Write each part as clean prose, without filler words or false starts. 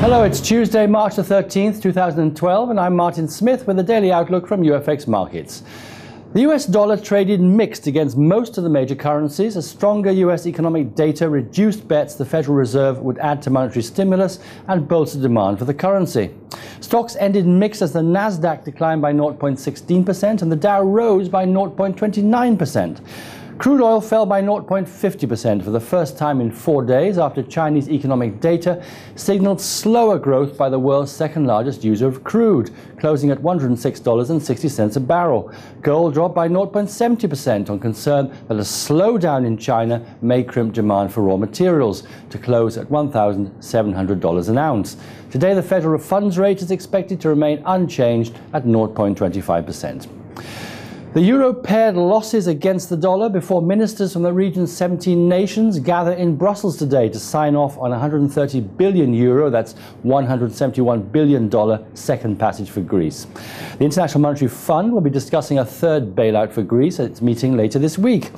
Hello, it's Tuesday, March the 13th, 2012, and I'm Martin Smith with the Daily Outlook from UFX Markets. The US dollar traded mixed against most of the major currencies as stronger US economic data reduced bets the Federal Reserve would add to monetary stimulus and bolster demand for the currency. Stocks ended mixed as the Nasdaq declined by 0.16% and the Dow rose by 0.29%. Crude oil fell by 0.50% for the first time in 4 days after Chinese economic data signaled slower growth by the world's second largest user of crude, closing at $106.60 a barrel. Gold dropped by 0.70% on concern that a slowdown in China may crimp demand for raw materials, to close at $1,700 an ounce. Today, the federal funds rate is expected to remain unchanged at 0.25%. The euro pared losses against the dollar before ministers from the region's 17 nations gather in Brussels today to sign off on €130 billion, that's $171 billion second passage for Greece. The International Monetary Fund will be discussing a third bailout for Greece at its meeting later this week.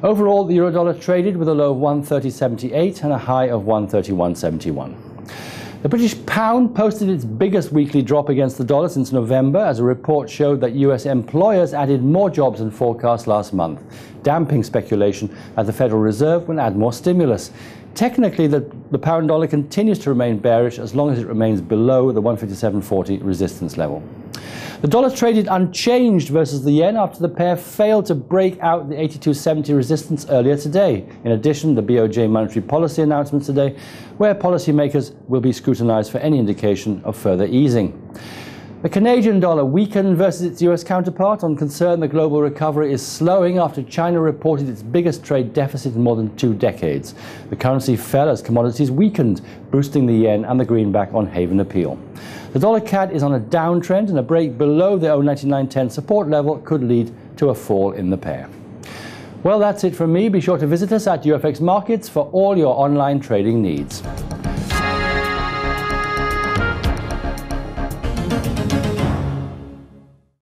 Overall, the euro-dollar traded with a low of 130.78 and a high of 131.71. The British pound posted its biggest weekly drop against the dollar since November as a report showed that US employers added more jobs than forecast last month, damping speculation that the Federal Reserve will add more stimulus. Technically, the pound dollar continues to remain bearish as long as it remains below the 157.40 resistance level. The dollar traded unchanged versus the yen after the pair failed to break out the 82.70 resistance earlier today. In addition, the BOJ monetary policy announcements today, where policymakers will be scrutinized for any indication of further easing. The Canadian dollar weakened versus its US counterpart on concern the global recovery is slowing after China reported its biggest trade deficit in more than 2 decades. The currency fell as commodities weakened, boosting the yen and the greenback on Haven appeal. The dollar CAD is on a downtrend, and a break below the 0.9910 support level could lead to a fall in the pair. Well, that's it from me. Be sure to visit us at UFX Markets for all your online trading needs.